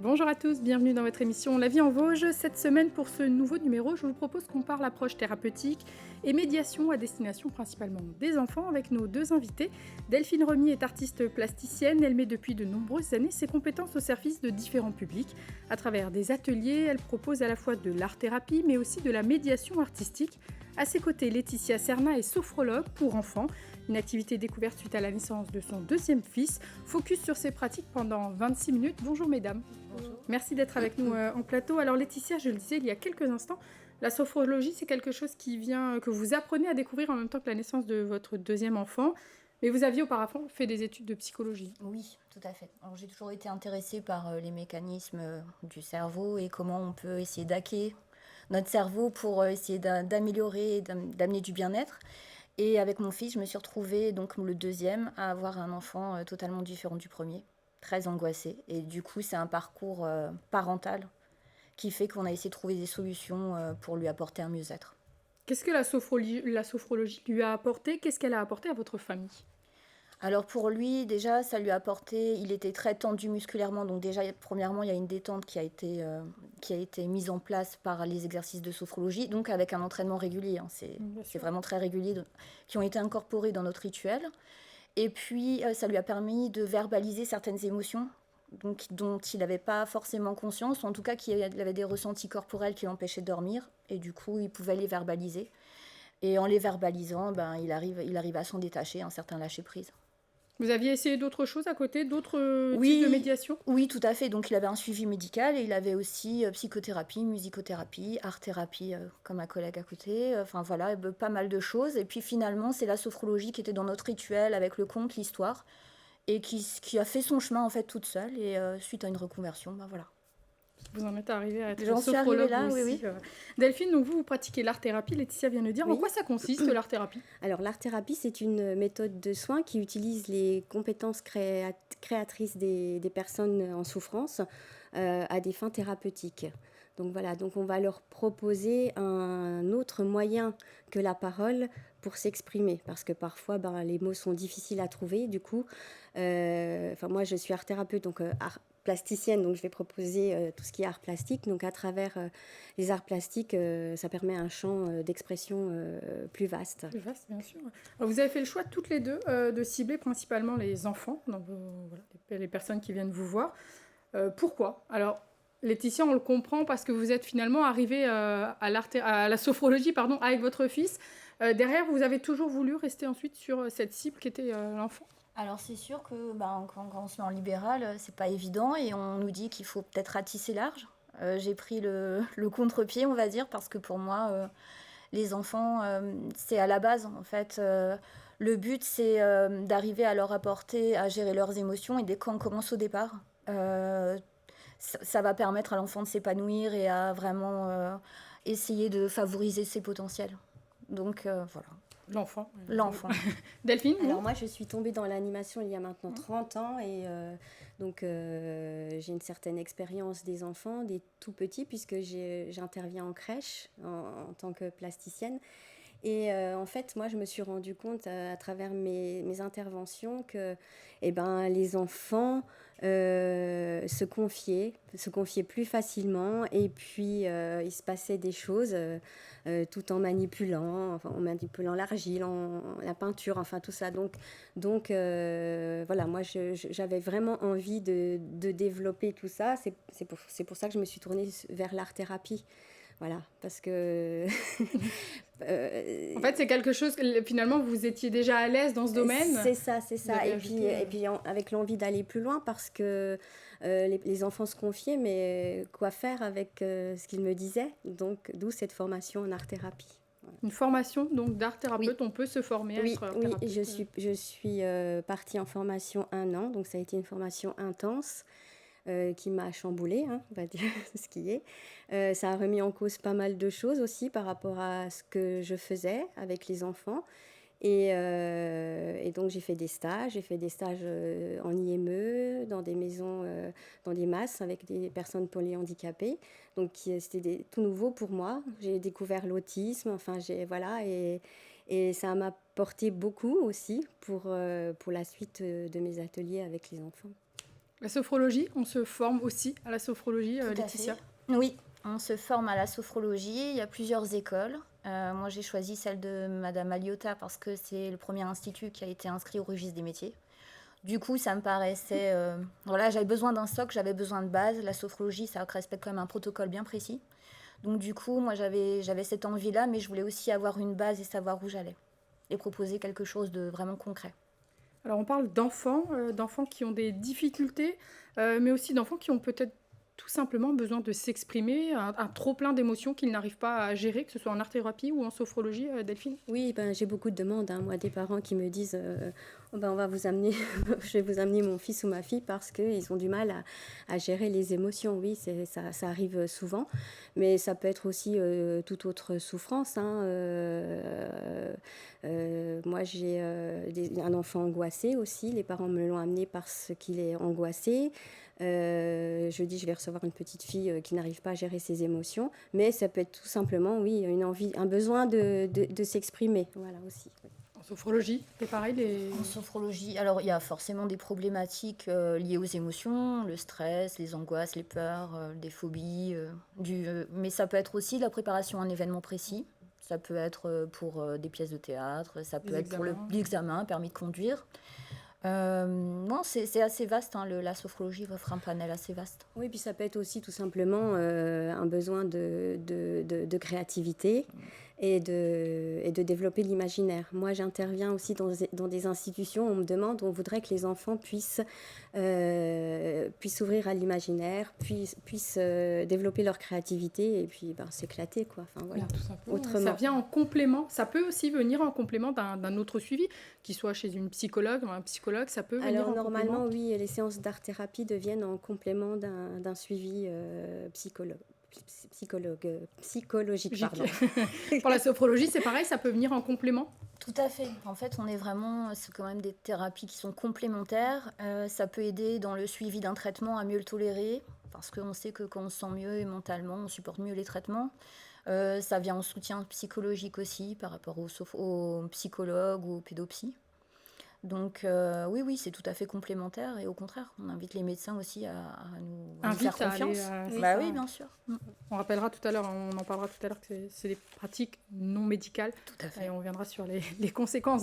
Bonjour à tous, bienvenue dans votre émission La vie en Vosges. Cette semaine, pour ce nouveau numéro, je vous propose qu'on parle approche thérapeutique et médiation à destination principalement des enfants avec nos deux invités. Delphine Remy est artiste plasticienne. Elle met depuis de nombreuses années ses compétences au service de différents publics. À travers des ateliers, elle propose à la fois de l'art-thérapie mais aussi de la médiation artistique. À ses côtés, Laetitia Serna est sophrologue pour enfants, une activité découverte suite à la naissance de son deuxième fils. Focus sur ses pratiques pendant 26 minutes. Bonjour mesdames. Bonjour. Merci d'être avec nous en plateau. Alors Laetitia, je le disais il y a quelques instants, la sophrologie, c'est quelque chose que vous apprenez à découvrir en même temps que la naissance de votre deuxième enfant. Mais vous aviez auparavant fait des études de psychologie. Oui, tout à fait. Alors, j'ai toujours été intéressée par les mécanismes du cerveau et comment on peut essayer d'hacker notre cerveau pour essayer d'améliorer, d'amener du bien-être. Et avec mon fils, je me suis retrouvée, donc le deuxième, à avoir un enfant totalement différent du premier, très angoissé. Et du coup, c'est un parcours parental qui fait qu'on a essayé de trouver des solutions pour lui apporter un mieux-être. Qu'est-ce que la sophrologie lui a apporté? Qu'est-ce qu'elle a apporté à votre famille? Alors pour lui, déjà, ça lui a apporté, il était très tendu musculairement, donc déjà, premièrement, il y a une détente qui a été mise en place par les exercices de sophrologie, donc avec un entraînement régulier, hein, Bien c'est sûr. vraiment très régulier, qui ont été incorporés dans notre rituel. Et puis, ça lui a permis de verbaliser certaines émotions donc, dont il n'avait pas forcément conscience, ou en tout cas qu'il avait des ressentis corporels qui l'empêchaient de dormir, et du coup, il pouvait les verbaliser. Et en les verbalisant, ben, il arrive à s'en détacher, un certain lâcher-prise. Vous aviez essayé d'autres choses à côté, d'autres types de Oui, médiation? oui, tout à fait. Donc il avait un suivi médical et il avait aussi psychothérapie, musicothérapie, art-thérapie, comme ma collègue à côté. Enfin voilà, pas mal de choses. Et puis finalement, c'est la sophrologie qui était dans notre rituel avec le conte, l'histoire, et qui a fait son chemin en fait toute seule. Et suite à une reconversion, ben voilà. Vous en êtes arrivé à être J'en suis arrivée sophrologue là, oui, aussi. oui. Delphine, donc vous pratiquez l'art-thérapie, Laetitia vient de dire. En Oui. quoi ça consiste l'art-thérapie? Alors l'art-thérapie, c'est une méthode de soins qui utilise les compétences créatrices des personnes en souffrance à des fins thérapeutiques. Donc voilà, donc on va leur proposer un autre moyen que la parole pour s'exprimer, parce que parfois les mots sont difficiles à trouver. Du coup, moi je suis art thérapeute, donc art plasticienne, donc je vais proposer tout ce qui est art plastique. Donc à travers les arts plastiques, ça permet un champ d'expression plus vaste. Plus vaste, bien sûr. Alors, vous avez fait le choix toutes les deux de cibler principalement les enfants, donc, voilà, les personnes qui viennent vous voir. Pourquoi? Alors, Laetitia, on le comprend parce que vous êtes finalement arrivée à la sophrologie avec votre fils. Derrière, vous avez toujours voulu rester ensuite sur cette cible qui était l'enfant. Alors c'est sûr que quand on se met en libéral, c'est pas évident et on nous dit qu'il faut peut-être ratisser large. J'ai pris le contre-pied, on va dire, parce que pour moi, les enfants, c'est à la base en fait. Le but, c'est d'arriver à leur apporter, à gérer leurs émotions et dès qu'on commence au départ, ça va permettre à l'enfant de s'épanouir et à vraiment essayer de favoriser ses potentiels. Donc voilà, L'enfant. l'enfant. Delphine, vous? Alors moi, je suis tombée dans l'animation il y a maintenant 30 ans et j'ai une certaine expérience des enfants, des tout petits, puisque j'interviens en crèche en tant que plasticienne. Et en fait, moi, je me suis rendu compte à travers mes interventions que les enfants se confiaient plus facilement. Et puis, il se passait des choses tout en manipulant l'argile, la peinture, enfin tout ça. Moi, j'avais vraiment envie de développer tout ça. C'est pour ça que je me suis tournée vers l'art-thérapie. Voilà, parce que... En fait, c'est quelque chose que finalement vous étiez déjà à l'aise dans ce domaine. C'est ça, c'est Vous ça. avez Et ajouté, puis avec l'envie d'aller plus loin, parce que les enfants se confiaient, mais quoi faire avec ce qu'ils me disaient? Donc, d'où cette formation en art-thérapie. Voilà. une formation donc d'art thérapeute. Oui. On peut se former à Oui, être art oui, thérapeute. je suis partie en formation 1 an, donc ça a été une formation intense. Qui m'a chamboulée, hein, on va dire ce qui est. Ça a remis en cause pas mal de choses aussi par rapport à ce que je faisais avec les enfants. Et donc j'ai fait des stages. J'ai fait des stages en IME, dans des maisons, dans des masses avec des personnes polyhandicapées. Donc c'était tout nouveau pour moi. J'ai découvert l'autisme, voilà, et ça m'a apporté beaucoup aussi pour la suite de mes ateliers avec les enfants. La sophrologie, on se forme aussi à la sophrologie, Tout à Laetitia? fait. Oui, on se forme à la sophrologie. Il y a plusieurs écoles. Moi, j'ai choisi celle de Madame Aliota parce que c'est le premier institut qui a été inscrit au registre des métiers. Du coup, ça me paraissait... voilà, j'avais besoin d'un socle, j'avais besoin de base. La sophrologie, ça respecte quand même un protocole bien précis. Donc du coup, moi, j'avais cette envie-là, mais je voulais aussi avoir une base et savoir où j'allais. Et proposer quelque chose de vraiment concret. Alors on parle d'enfants qui ont des difficultés, mais aussi d'enfants qui ont peut-être tout simplement besoin de s'exprimer, un trop-plein d'émotions qu'ils n'arrivent pas à gérer, que ce soit en art-thérapie ou en sophrologie, Delphine? Oui, ben, j'ai beaucoup de demandes, hein, moi, des parents qui me disent oh, ben, on va vous amener, je vais vous amener mon fils ou ma fille parce qu'ils ont du mal à gérer les émotions. Oui, ça arrive souvent, mais ça peut être aussi toute autre souffrance, hein. Moi, j'ai un enfant angoissé aussi. Les parents me l'ont amené parce qu'il est angoissé. Je dis je vais recevoir une petite fille qui n'arrive pas à gérer ses émotions, mais ça peut être tout simplement, oui, une envie, un besoin de s'exprimer, voilà aussi. Oui. En sophrologie, c'est pareil, En sophrologie, alors il y a forcément des problématiques liées aux émotions, le stress, les angoisses, les peurs, des phobies, mais ça peut être aussi la préparation à un événement précis. Ça peut être pour des pièces de théâtre, ça peut Les être pour examens. l'examen, permis de conduire. Non, c'est assez vaste, hein, la sophrologie offre un panel assez vaste. Oui, puis ça peut être aussi tout simplement un besoin de créativité et de développer l'imaginaire. Moi, j'interviens aussi dans des institutions où on me demande, on voudrait que les enfants puissent s'ouvrir à l'imaginaire, puissent développer leur créativité et puis ben, s'éclater, quoi. Enfin, voilà. Tout simplement. Autrement. Ça vient en complément. Ça peut aussi venir en complément d'un autre suivi, qu'il soit chez une psychologue ou un psychologue. Ça peut venir Alors en normalement, complément. oui, les séances d'art-thérapie deviennent en complément d'un suivi psychologique. Pardon. Pour la sophrologie, c'est pareil, ça peut venir en complément. Tout à fait. En fait, c'est quand même des thérapies qui sont complémentaires. Ça peut aider dans le suivi d'un traitement à mieux le tolérer, parce qu'on sait que quand on se sent mieux mentalement, on supporte mieux les traitements. Ça vient en soutien psychologique aussi par rapport aux psychologues ou aux pédopsies. Donc oui, c'est tout à fait complémentaire et au contraire, on invite les médecins aussi à nous faire confiance. Oui, bien sûr. On rappellera tout à l'heure, on en parlera tout à l'heure que c'est des pratiques non médicales. Tout à fait. Et on reviendra sur les conséquences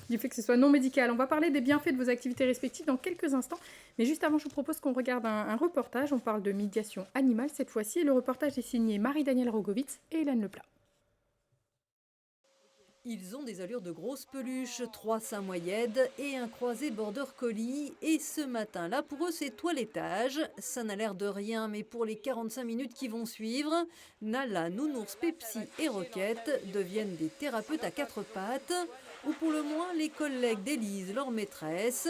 du fait que ce soit non médical. On va parler des bienfaits de vos activités respectives dans quelques instants. Mais juste avant, je vous propose qu'on regarde un reportage. On parle de médiation animale cette fois-ci. Et le reportage est signé Marie-Danielle Rogovitz et Hélène Leplat. Ils ont des allures de grosses peluches, 3 samoyèdes et un croisé border collie. Et ce matin-là, pour eux, c'est toilettage. Ça n'a l'air de rien, mais pour les 45 minutes qui vont suivre, Nala, Nounours, Pepsi et Roquette deviennent des thérapeutes à 4 pattes, ou pour le moins les collègues d'Élise, leur maîtresse.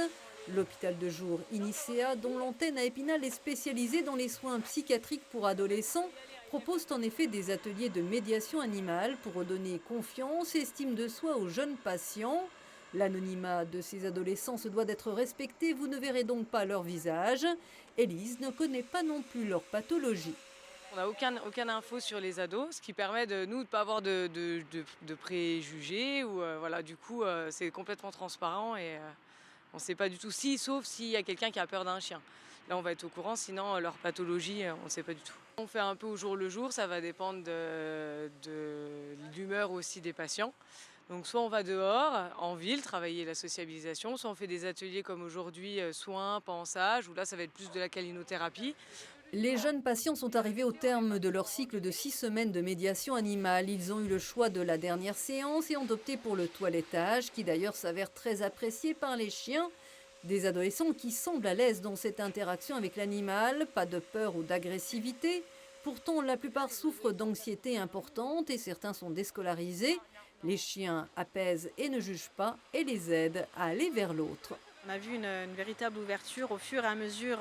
L'hôpital de jour Inicea, dont l'antenne à Épinal est spécialisée dans les soins psychiatriques pour adolescents, propose en effet des ateliers de médiation animale pour redonner confiance et estime de soi aux jeunes patients. L'anonymat de ces adolescents se doit d'être respecté, vous ne verrez donc pas leur visage. Élise ne connaît pas non plus leur pathologie. On n'a aucune info sur les ados, ce qui permet de nous de pas avoir de préjugés. Ou, voilà, du coup, c'est complètement transparent et on ne sait pas du tout sauf s'il y a quelqu'un qui a peur d'un chien. Là, on va être au courant, sinon leur pathologie, on ne sait pas du tout. On fait un peu au jour le jour, ça va dépendre de l'humeur aussi des patients. Donc soit on va dehors, en ville, travailler la sociabilisation, soit on fait des ateliers comme aujourd'hui, soins, pansage, où là ça va être plus de la calinothérapie. Les jeunes patients sont arrivés au terme de leur cycle de 6 semaines de médiation animale. Ils ont eu le choix de la dernière séance et ont opté pour le toilettage, qui d'ailleurs s'avère très apprécié par les chiens. Des adolescents qui semblent à l'aise dans cette interaction avec l'animal, pas de peur ou d'agressivité. Pourtant, la plupart souffrent d'anxiété importante et certains sont déscolarisés. Les chiens apaisent et ne jugent pas et les aident à aller vers l'autre. On a vu une véritable ouverture au fur et à mesure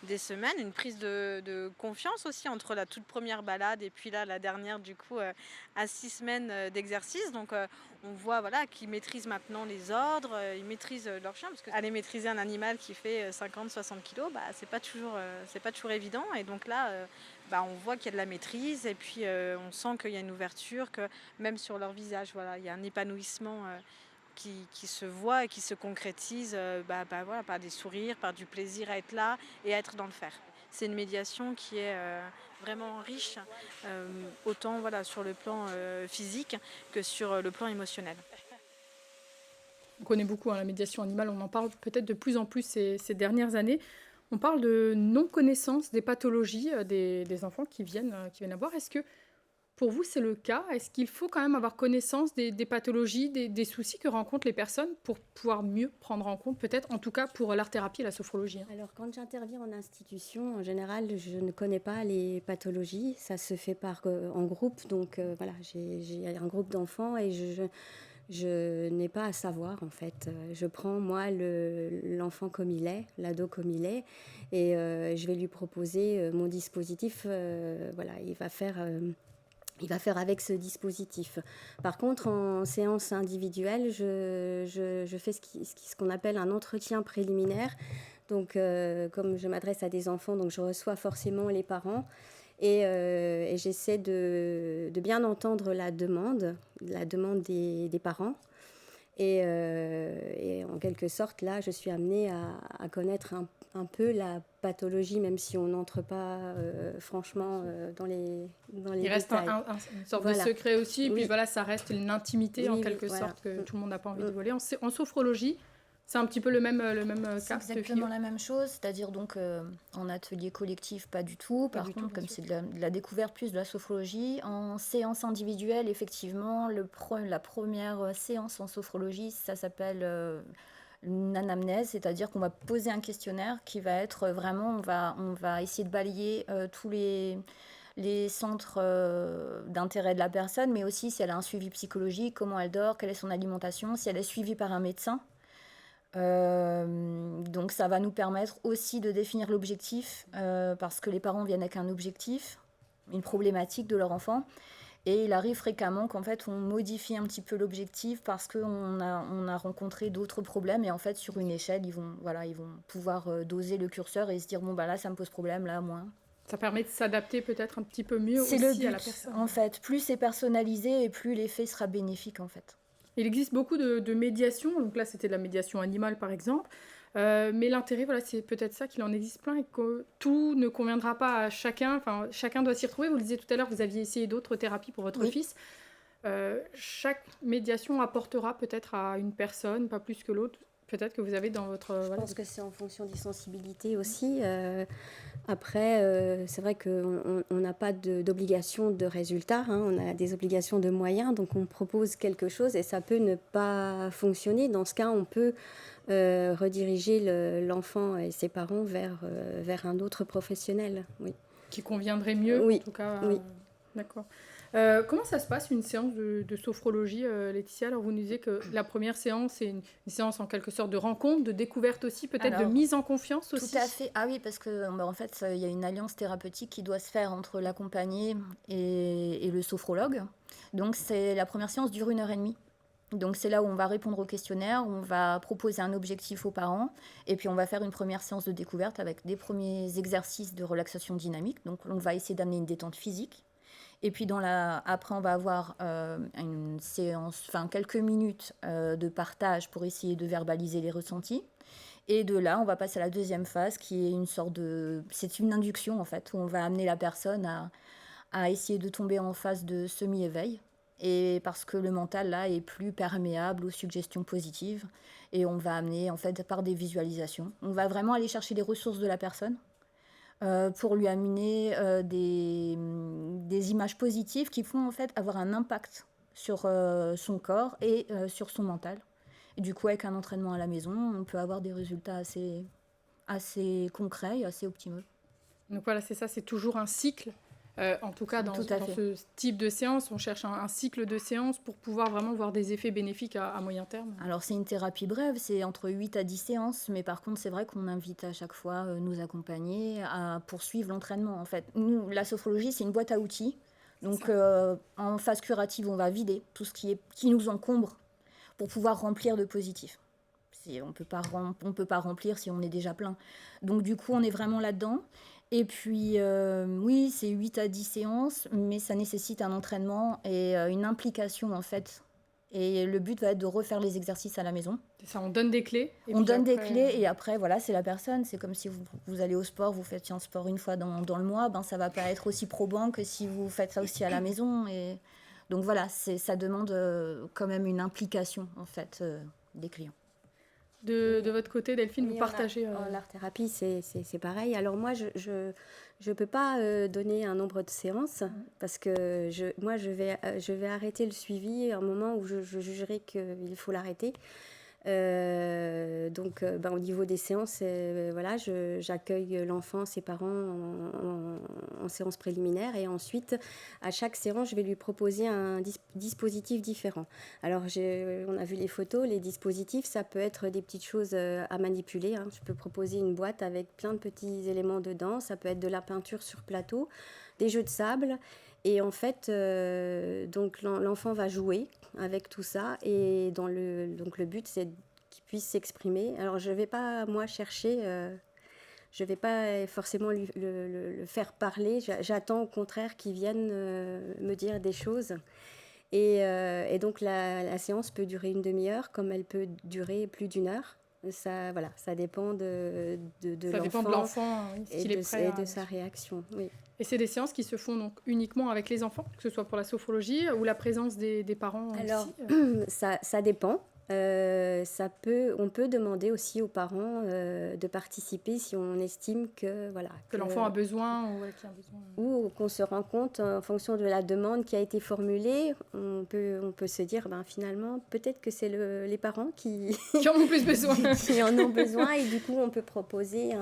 des semaines, une prise de confiance aussi entre la toute première balade et puis là la dernière du coup à 6 semaines d'exercice. Donc on voit qu'ils maîtrisent maintenant les ordres, ils maîtrisent leur chien parce qu'aller maîtriser un animal qui fait 50-60 kilos, c'est pas toujours évident. Et donc là on voit qu'il y a de la maîtrise et puis on sent qu'il y a une ouverture, que même sur leur visage, il y a un épanouissement qui se voit et qui se concrétise voilà, par des sourires, par du plaisir à être là et à être dans le faire. C'est une médiation qui est vraiment riche, autant voilà, sur le plan physique que sur le plan émotionnel. On connaît beaucoup la médiation animale, on en parle peut-être de plus en plus ces dernières années. On parle de non-connaissance des pathologies des enfants qui viennent à voir. Est-ce que pour vous c'est le cas? Est-ce qu'il faut quand même avoir connaissance des pathologies, des soucis que rencontrent les personnes pour pouvoir mieux prendre en compte, peut-être en tout cas pour l'art-thérapie et la sophrologie? Alors, quand j'interviens en institution, en général, je ne connais pas les pathologies. Ça se fait en groupe. Donc, voilà, j'ai un groupe d'enfants et je n'ai pas à savoir, en fait. Je prends, moi, l'enfant comme il est, l'ado comme il est, et je vais lui proposer mon dispositif. Voilà, il va faire avec ce dispositif. Par contre, en séance individuelle, je fais ce qu'on appelle un entretien préliminaire. Donc, comme je m'adresse à des enfants, donc je reçois forcément les parents et j'essaie de bien entendre la demande des parents. Et en quelque sorte, là, je suis amenée à connaître un peu la pathologie, même si on n'entre pas franchement dans les Il reste détails. une sorte Voilà. de secret aussi, et puis Oui. voilà, ça reste une intimité Oui, en oui, quelque voilà. sorte que tout le monde n'a pas envie de voler. En sophrologie, c'est un petit peu le même C'est cas. exactement la même chose, c'est-à-dire donc en atelier collectif, pas du tout. Pas Par du tout, contre, bien comme sûr. c'est de la découverte plus de la sophrologie, en séance individuelle, effectivement, la première séance en sophrologie, ça s'appelle une anamnèse, c'est-à-dire qu'on va poser un questionnaire qui va être vraiment, on va essayer de balayer tous les centres d'intérêt de la personne, mais aussi si elle a un suivi psychologique, comment elle dort, quelle est son alimentation, si elle est suivie par un médecin. Donc ça va nous permettre aussi de définir l'objectif, parce que les parents viennent avec un objectif, une problématique de leur enfant, et il arrive fréquemment qu'en fait on modifie un petit peu l'objectif parce qu'on a rencontré d'autres problèmes, et en fait sur une échelle ils vont pouvoir doser le curseur et se dire bon bah là ça me pose problème, là moins. Ça permet de s'adapter peut-être un petit peu mieux C'est aussi le but à la personne. en fait, plus c'est personnalisé et plus l'effet sera bénéfique en fait. Il existe beaucoup de médiations, donc là c'était de la médiation animale par exemple, mais l'intérêt, voilà, c'est peut-être ça, qu'il en existe plein et que tout ne conviendra pas à chacun, enfin chacun doit s'y retrouver. Vous le disiez tout à l'heure, vous aviez essayé d'autres thérapies pour votre Oui. fils. Chaque médiation apportera peut-être à une personne, pas plus que l'autre, peut-être que vous avez dans votre... Je voilà, pense que c'est en fonction des sensibilités aussi. Après, c'est vrai qu'on n'a pas d'obligation de résultat, hein. On a des obligations de moyens, donc on propose quelque chose et ça peut ne pas fonctionner. Dans ce cas, on peut rediriger l'enfant et ses parents vers un autre professionnel. Oui. qui conviendrait mieux, Oui, en tout cas. oui. D'accord. Comment ça se passe une séance de sophrologie, Laetitia? Alors vous nous disiez que la première séance, c'est une séance en quelque sorte de rencontre, de découverte aussi, peut-être de Alors, mise en confiance aussi. Tout à fait. Ah oui, parce que en fait, il y a une alliance thérapeutique qui doit se faire entre l'accompagné et le sophrologue. Donc, la première séance dure 1h30. Donc, c'est là où on va répondre au questionnaire, on va proposer un objectif aux parents, et puis on va faire une première séance de découverte avec des premiers exercices de relaxation dynamique. Donc, on va essayer d'amener une détente physique. Et puis après, on va avoir une séance, quelques minutes de partage pour essayer de verbaliser les ressentis. Et de là, on va passer à la deuxième phase qui est c'est une induction en fait, où on va amener la personne à essayer de tomber en phase de semi-éveil. Et parce que le mental là est plus perméable aux suggestions positives. Et on va amener en fait par des visualisations. On va vraiment aller chercher les ressources de la personne. Pour lui amener des images positives qui font en fait avoir un impact sur son corps et sur son mental. Et du coup, avec un entraînement à la maison, on peut avoir des résultats assez concrets et assez optimaux. Donc voilà, c'est ça, c'est toujours un cycle. En tout cas, dans Tout à fait. ce type de séance, on cherche un cycle de séance pour pouvoir vraiment voir des effets bénéfiques à moyen terme. Alors, c'est une thérapie brève, c'est entre 8 à 10 séances, mais par contre, c'est vrai qu'on invite à chaque fois nous accompagner à poursuivre l'entraînement. En fait, nous, la sophrologie, c'est une boîte à outils. Donc, en phase curative, on va vider tout ce qui nous encombre pour pouvoir remplir de positif. On ne peut pas remplir si on est déjà plein. Donc, du coup, on est vraiment là-dedans. Et puis, oui, c'est 8 à 10 séances, mais ça nécessite un entraînement et une implication, en fait, Et le but va être de refaire les exercices à la maison. C'est ça, on donne des clés. On donne des clés et après, voilà, c'est la personne. C'est comme si vous allez au sport, vous faites un sport une fois dans le mois, ben, ça ne va pas être aussi probant que si vous faites ça aussi à la maison. Et donc voilà, ça demande quand même une implication en fait, des clients. De votre côté, Delphine, vous partagez... En art-thérapie, c'est pareil. Alors moi, je peux pas donner un nombre de séances parce que moi, je vais arrêter le suivi à un moment où je jugerai qu'il faut l'arrêter. Donc, au niveau des séances, voilà, j'accueille l'enfant, ses parents en séance préliminaire et ensuite, à chaque séance, je vais lui proposer un dispositif différent. Alors, on a vu les photos, les dispositifs, ça peut être des petites choses à manipuler. Hein. Je peux proposer une boîte avec plein de petits éléments dedans, ça peut être de la peinture sur plateau, des jeux de sable. Et en fait, donc l'enfant va jouer avec tout ça et donc le but, c'est qu'il puisse s'exprimer. Alors, je ne vais pas, moi, chercher, je ne vais pas forcément le faire parler. J'attends au contraire qu'il vienne me dire des choses. Et donc, la séance peut durer une demi-heure, comme elle peut durer plus d'une heure. Ça, voilà, ça dépend de ça dépend de l'enfant, s'il est prêt et de sa réaction. Oui. Et c'est des séances qui se font donc uniquement avec les enfants, que ce soit pour la sophrologie ou la présence des parents. Alors, aussi ça dépend. On peut demander aussi aux parents de participer si on estime que l'enfant a besoin ou qu'on se rend compte en fonction de la demande qui a été formulée, on peut se dire finalement peut-être que c'est les parents qui en ont plus besoin qui en ont besoin et du coup on peut proposer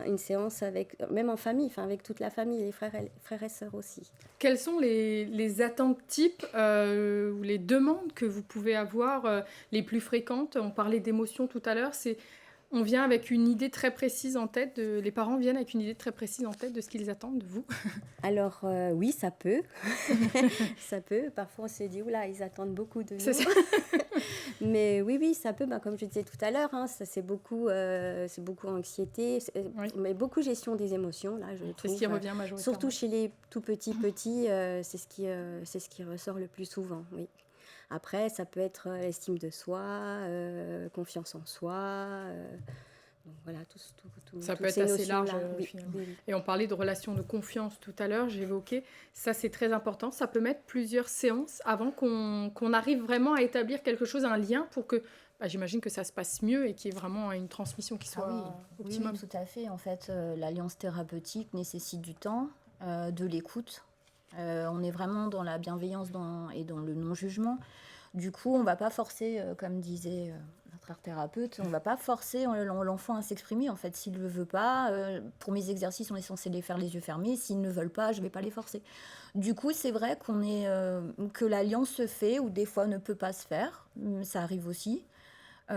une séance même en famille, avec toute la famille, les frères et sœurs aussi. Quelles sont les attentes types ou les demandes que vous pouvez avoir les plus fréquentes? On parlait d'émotions tout à l'heure. On vient avec une idée très précise en tête. Les parents viennent avec une idée très précise en tête de ce qu'ils attendent de vous. Alors oui, ça peut. Ça peut. Parfois on se dit oula, ils attendent beaucoup de nous. C'est ça. Mais oui, ça peut. Comme je disais tout à l'heure, ça c'est beaucoup anxiété, mais beaucoup gestion des émotions. Là, je trouve. C'est ce qui revient majoritairement. Surtout chez les tout petits, c'est ce qui ressort le plus souvent. Oui. Après, ça peut être estime de soi, confiance en soi. Donc voilà, ça peut être assez large finalement. Oui. Et on parlait de relations de confiance tout à l'heure, j'évoquais. Ça, c'est très important. Ça peut mettre plusieurs séances avant qu'on arrive vraiment à établir quelque chose, un lien pour que... j'imagine que ça se passe mieux et qu'il y ait vraiment une transmission qui soit optimum. Oui, tout à fait. En fait, l'alliance thérapeutique nécessite du temps, de l'écoute. On est vraiment dans la bienveillance et dans le non-jugement. Du coup, on ne va pas forcer, comme disait notre art-thérapeute, on ne va pas forcer l'enfant à s'exprimer. En fait, s'il ne le veut pas, pour mes exercices, on est censé les faire les yeux fermés. S'ils ne veulent pas, je ne vais pas les forcer. Du coup, c'est vrai que l'alliance se fait ou des fois ne peut pas se faire. Ça arrive aussi. Mais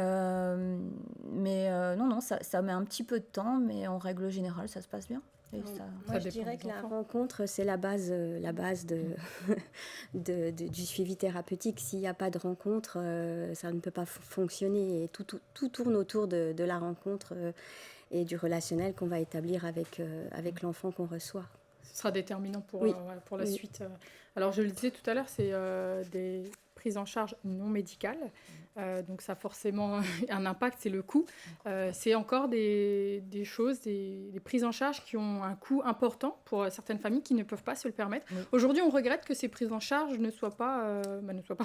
non, ça met un petit peu de temps, mais en règle générale, ça se passe bien. Moi, je dirais que la rencontre, c'est la base du suivi thérapeutique. S'il n'y a pas de rencontre, ça ne peut pas fonctionner. Et tout tourne autour de la rencontre et du relationnel qu'on va établir avec l'enfant qu'on reçoit. Ce sera déterminant pour la suite. Alors, je le disais tout à l'heure, c'est des prises en charge non médicales. Donc ça a forcément un impact, c'est le coût. C'est encore des choses, des prises en charge qui ont un coût important pour certaines familles qui ne peuvent pas se le permettre. Oui. Aujourd'hui, on regrette que ces prises en charge ne soient pas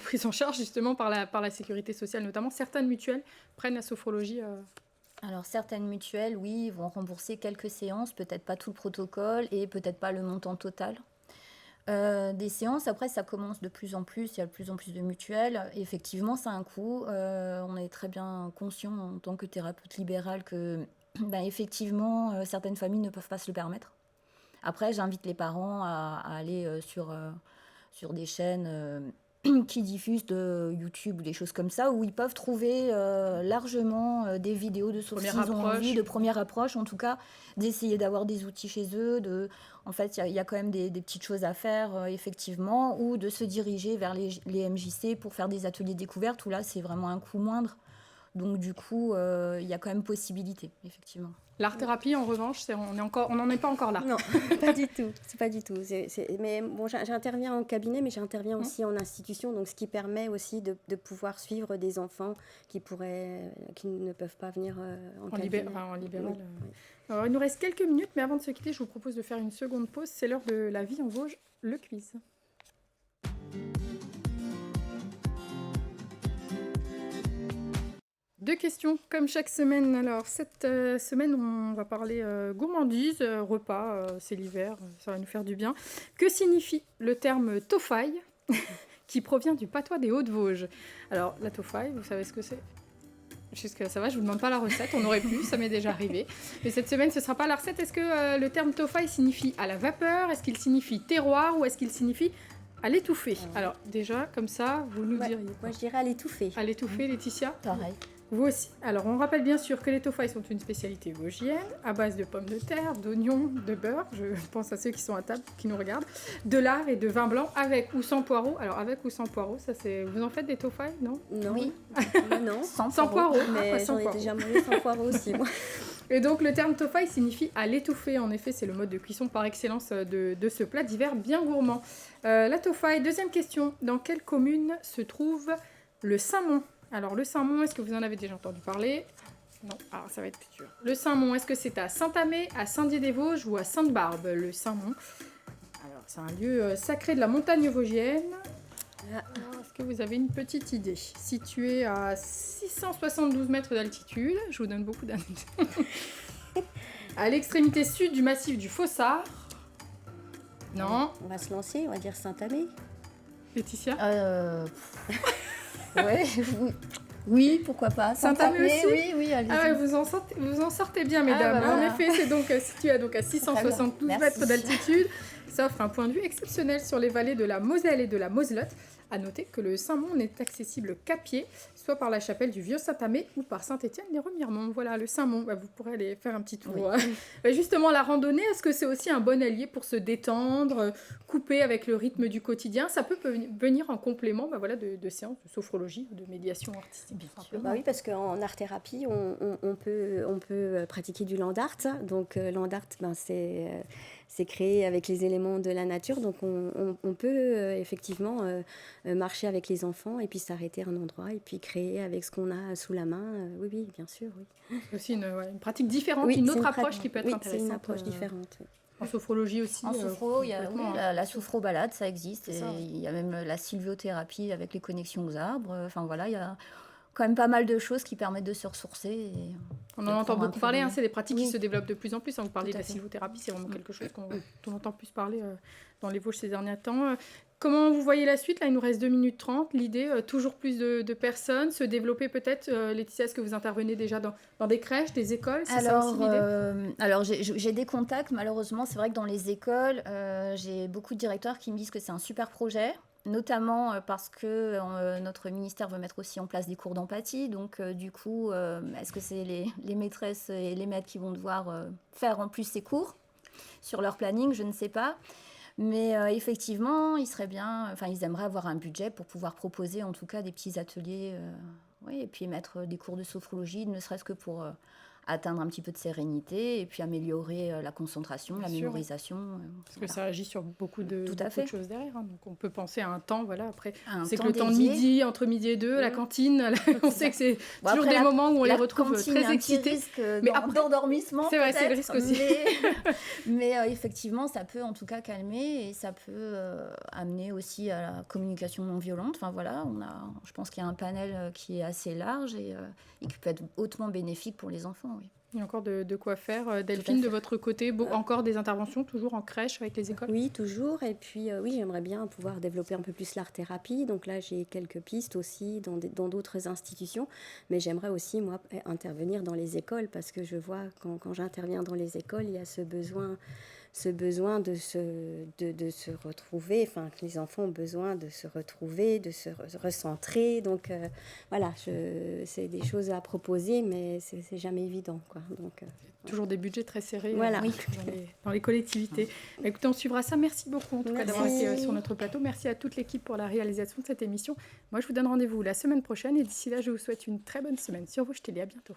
prises en charge justement par la sécurité sociale, notamment. Certaines mutuelles prennent la sophrologie. Alors certaines mutuelles, oui, vont rembourser quelques séances, peut-être pas tout le protocole et peut-être pas le montant total. Des séances, après ça commence de plus en plus, il y a de plus en plus de mutuelles. Et effectivement, ça a un coût. On est très bien conscient en tant que thérapeute libérale que effectivement, certaines familles ne peuvent pas se le permettre. Après, j'invite les parents à aller sur des chaînes qui diffusent de YouTube ou des choses comme ça, où ils peuvent trouver largement des vidéos de s'ils ont envie, de première approche, en tout cas, d'essayer d'avoir des outils chez eux. En fait, il y a quand même des petites choses à faire, effectivement, ou de se diriger vers les MJC pour faire des ateliers découvertes, où là, c'est vraiment un coût moindre. Donc du coup, il y a quand même possibilité, effectivement. L'art-thérapie, en revanche, on n'en est pas encore là. Non, pas du tout. C'est pas du tout. Mais bon, j'interviens en cabinet, mais j'interviens aussi en institution, donc ce qui permet aussi de pouvoir suivre des enfants qui ne peuvent pas venir en cabinet. En libéral. Oui. Alors, il nous reste quelques minutes, mais avant de se quitter, je vous propose de faire une seconde pause. C'est l'heure de la vie en Vosges, le quiz. Deux questions, comme chaque semaine. Alors, cette semaine, on va parler gourmandise, repas, c'est l'hiver, ça va nous faire du bien. Que signifie le terme tofaï, qui provient du patois des Hauts-de-Vosges? Alors, la tofaï, vous savez ce que c'est? Jusque-là, ça va, je ne vous demande pas la recette, on aurait pu, ça m'est déjà arrivé. Mais cette semaine, ce ne sera pas la recette. Est-ce que le terme tofaï signifie à la vapeur? Est-ce qu'il signifie terroir? Ou est-ce qu'il signifie à l'étouffer? Alors, déjà, comme ça, vous nous diriez. Moi, je dirais à l'étouffer. À l'étouffer, Laetitia? Pareil. Vous aussi. Alors, on rappelle bien sûr que les tofaïs sont une spécialité vosgienne, à base de pommes de terre, d'oignons, de beurre, je pense à ceux qui sont à table, qui nous regardent, de lard et de vin blanc, avec ou sans poireaux. Alors, avec ou sans poireaux, ça c'est... Vous en faites des tofaïs, non? Non. Oui. Non. Sans poireaux. Mais j'en ai déjà mangé sans poireaux aussi, moi. Et donc, le terme tofaï signifie à l'étouffer. En effet, c'est le mode de cuisson par excellence de ce plat d'hiver bien gourmand. La tofaï, deuxième question. Dans quelle commune se trouve le Saint-Mont? Alors, le Saint-Mont, est-ce que vous en avez déjà entendu parler? Non, alors ça va être plus dur. Le Saint-Mont, est-ce que c'est à Saint-Amé, à Saint-Dié-des-Vosges ou à Sainte-Barbe, le Saint-Mont? Alors, c'est un lieu sacré de la montagne vosgienne. Est-ce que vous avez une petite idée? Situé à 672 mètres d'altitude, je vous donne beaucoup d'indices. À l'extrémité sud du massif du Fossard. Non. On va se lancer, on va dire Saint-Amé. Laetitia? Ouais, oui, pourquoi pas. Saint-Amé aussi? Oui, allez-y. Ah ouais, vous en sortez bien, mesdames. voilà. En effet, c'est donc situé à 672 Merci. mètres d'altitude. Ça offre un point de vue exceptionnel sur les vallées de la Moselle et de la Moselotte. À noter que le Saint-Mont n'est accessible qu'à pied, soit par la chapelle du Vieux-Saint-Amé ou par Saint-Étienne-des-Remiremont. Voilà, le Saint-Mont, vous pourrez aller faire un petit tour. Oui. Justement, la randonnée, est-ce que c'est aussi un bon allié pour se détendre, couper avec le rythme du quotidien? Ça peut venir en complément de séances de sophrologie ou de médiation artistique. Bien sûr. Bah oui, parce qu'en art-thérapie, on peut pratiquer du land art. Donc, land art, c'est créé avec les éléments de la nature. Donc, on peut effectivement marcher avec les enfants et puis s'arrêter à un endroit et puis créer avec ce qu'on a sous la main. Oui, bien sûr. Oui. C'est aussi une pratique différente, Oui, une c'est autre une approche qui peut être oui, intéressante. c'est une approche différente. Oui. En sophrologie aussi. En sophro, il y a complètement, la sophrobalade, ça existe. C'est ça. Et il y a même la sylviothérapie avec les connexions aux arbres. Enfin voilà, il y a quand même pas mal de choses qui permettent de se ressourcer. Et On en entend beaucoup parler, c'est des pratiques qui Oui. se développent de plus en plus. Vous parlez Tout de à la fait. sylvothérapie, c'est vraiment quelque chose dont on entend plus parler dans les Vosges ces derniers temps. Comment vous voyez la suite? Là, il nous reste 2 minutes 30. L'idée, toujours plus de personnes, se développer peut-être. Laetitia, est-ce que vous intervenez déjà dans des crèches, des écoles? C'est ça aussi l'idée? Alors j'ai des contacts, malheureusement. C'est vrai que dans les écoles, j'ai beaucoup de directeurs qui me disent que c'est un super projet. Notamment parce que notre ministère veut mettre aussi en place des cours d'empathie. Donc, du coup, est-ce que c'est les maîtresses et les maîtres qui vont devoir faire en plus ces cours sur leur planning? Je ne sais pas. Mais effectivement, ils aimeraient avoir un budget pour pouvoir proposer en tout cas des petits ateliers. Et puis mettre des cours de sophrologie, ne serait-ce que pour atteindre un petit peu de sérénité et puis améliorer la concentration, la Bien sûr, mémorisation. Parce que ça agit sur beaucoup de choses derrière. Donc on peut penser à un temps, après. C'est que le temps de midi, entre midi et 2, la cantine, on sait que c'est toujours des moments où on les retrouve très excités. Mais d'endormissement, c'est vrai, c'est le risque aussi. Mais effectivement, ça peut en tout cas calmer et ça peut amener aussi à la communication non violente. Enfin voilà, je pense qu'il y a un panel qui est assez large et qui peut être hautement bénéfique pour les enfants. Oui. Il y a encore de quoi faire. Delphine, de votre côté, encore des interventions, toujours en crèche avec les écoles? Oui, toujours. Et puis, j'aimerais bien pouvoir développer un peu plus l'art-thérapie. Donc là, j'ai quelques pistes aussi dans d'autres institutions. Mais j'aimerais aussi, moi, intervenir dans les écoles parce que je vois, quand j'interviens dans les écoles, il y a ce ce besoin de se retrouver, enfin que les enfants ont besoin de se retrouver, de se recentrer. Donc voilà, c'est des choses à proposer, mais c'est jamais évident, quoi. Donc, toujours des budgets très serrés voilà. Dans les collectivités. Écoutez, on suivra ça. Merci beaucoup en tout cas d'avoir été sur notre plateau. Merci à toute l'équipe pour la réalisation de cette émission. Moi, je vous donne rendez-vous la semaine prochaine et d'ici là, je vous souhaite une très bonne semaine sur Vosges Télé. À bientôt.